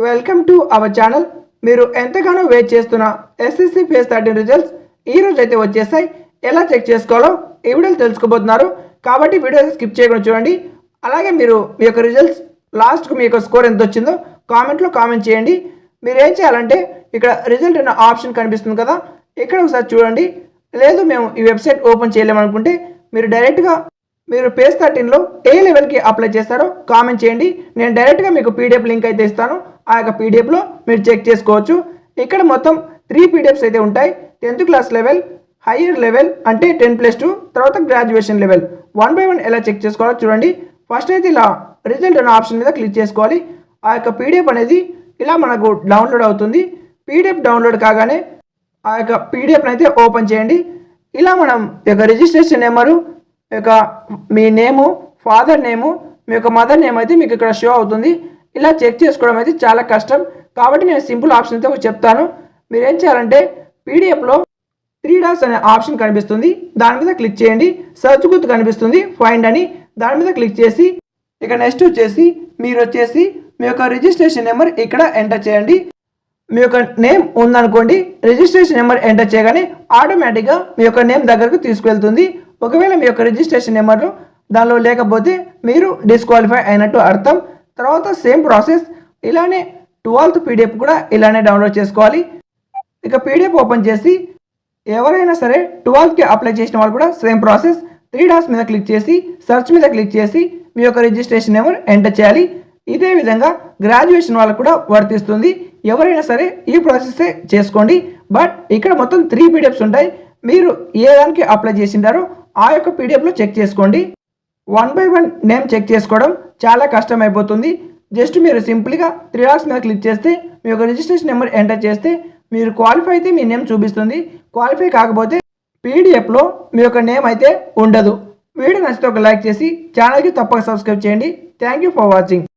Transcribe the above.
Welcome to our channel. మీరు ఎంతగానో wait చేస్తున్న ఎస్ఎస్సి ఫేజ్ 13 రిజల్ట్స్ ఈ రోజు అయితే వచ్చేసాయి. ఎలా చెక్ చేసుకోవాలో ఈ వీడియోలో తెలుసుకోబోతున్నారు. కాబట్టి వీడియో స్కిప్ చేయకుండా చూడండి. అలాగే మీరు మీ యొక్క రిజల్ట్స్ లాస్ట్కు మీ యొక్క స్కోర్ ఎంత వచ్చిందో కామెంట్లో కామెంట్ చేయండి. మీరు ఏం చేయాలంటే ఇక్కడ రిజల్ట్ అనే ఆప్షన్ కనిపిస్తుంది కదా, ఇక్కడ ఒకసారి చూడండి. లేదు మేము ఈ వెబ్సైట్ ఓపెన్ చేయలేమనుకుంటే మీరు డైరెక్ట్గా మీరు పేజ్ 13లో ఏ లెవెల్కి అప్లై చేస్తారో కామెంట్ చేయండి. నేను డైరెక్ట్గా మీకు పీడిఎఫ్ లింక్ అయితే ఇస్తాను. ఆ యొక్క పీడిఎఫ్లో మీరు చెక్ చేసుకోవచ్చు. ఇక్కడ మొత్తం 3 పీడిఎఫ్స్ అయితే ఉంటాయి. 10th class level, higher level అంటే 10+2, తర్వాత గ్రాడ్యుయేషన్ లెవెల్. 1 by 1 ఎలా చెక్ చేసుకోవాలో చూడండి. ఫస్ట్ అయితే ఇలా రిజల్ట్ అనే ఆప్షన్ మీద క్లిక్ చేసుకోవాలి. ఆ యొక్క పీడిఎఫ్ అనేది ఇలా మనకు డౌన్లోడ్ అవుతుంది. పీడిఎఫ్ డౌన్లోడ్ కాగానే ఆ యొక్క పీడిఎఫ్ని అయితే ఓపెన్ చేయండి. ఇలా మనం ఈ యొక్క రిజిస్ట్రేషన్ నెంబరు, యొక్క మీ నేము, ఫాదర్ నేము, మీ యొక్క మదర్ నేమ్ అయితే మీకు ఇక్కడ షో అవుతుంది. ఇలా చెక్ చేసుకోవడం అయితే చాలా కష్టం. కాబట్టి నేను సింపుల్ ఆప్షన్ అయితే ఒకటి చెప్తాను. మీరు ఏం చేయాలంటే పీడిఎఫ్లో 3 డాట్స్ అనే ఆప్షన్ కనిపిస్తుంది, దాని మీద క్లిక్ చేయండి. సర్చ్ గుర్తు కనిపిస్తుంది, ఫైండ్ అని, దాని మీద క్లిక్ చేసి ఇక నెక్స్ట్ వచ్చేసి మీరు వచ్చేసి మీ యొక్క రిజిస్ట్రేషన్ నెంబర్ ఇక్కడ ఎంటర్ చేయండి. మీ యొక్క నేమ్ ఉందనుకోండి, రిజిస్ట్రేషన్ నెంబర్ ఎంటర్ చేయగానే ఆటోమేటిక్గా మీ యొక్క నేమ్ దగ్గరకు తీసుకువెళ్తుంది. ఒకవేళ మీ యొక్క రిజిస్ట్రేషన్ నెంబర్ దానిలో లేకపోతే మీరు డిస్క్వాలిఫై అయినట్టు అర్థం. తర్వాత సేమ్ ప్రాసెస్ ఇలానే 12th పీడిఎఫ్ కూడా ఇలానే డౌన్లోడ్ చేసుకోవాలి. ఇక పీడిఎఫ్ ఓపెన్ చేసి ఎవరైనా సరే 12కి అప్లై చేసిన వాళ్ళు కూడా సేమ్ ప్రాసెస్ 3 డాట్స్ మీద క్లిక్ చేసి సర్చ్ మీద క్లిక్ చేసి మీ యొక్క రిజిస్ట్రేషన్ నెంబర్ ఎంటర్ చేయాలి. ఇదే విధంగా గ్రాడ్యుయేషన్ వాళ్ళకు కూడా వర్తిస్తుంది. ఎవరైనా సరే ఈ ప్రాసెస్ చేసుకోండి. బట్ ఇక్కడ మొత్తం 3 పీడిఎఫ్స్ ఉంటాయి. మీరు ఏ దానికి అప్లై చేసింటారో ఆ యొక్క పీడిఎఫ్లో చెక్ చేసుకోండి. 1 by 1 నేమ్ చెక్ చేసుకోవడం చాలా కష్టం అయిపోతుంది. జస్ట్ మీరు సింపుల్గా 3 డాట్స్ మీద క్లిక్ చేస్తే మీ యొక్క రిజిస్ట్రేషన్ నెంబర్ ఎంటర్ చేస్తే మీరు క్వాలిఫై అయితే మీ నేమ్ చూపిస్తుంది. క్వాలిఫై కాకపోతే పీడిఎఫ్లో మీ యొక్క నేమ్ అయితే ఉండదు. వీడియో నచ్చితే ఒక లైక్ చేసి ఛానల్కి తప్పక సబ్స్క్రైబ్ చేయండి. Thank you for watching.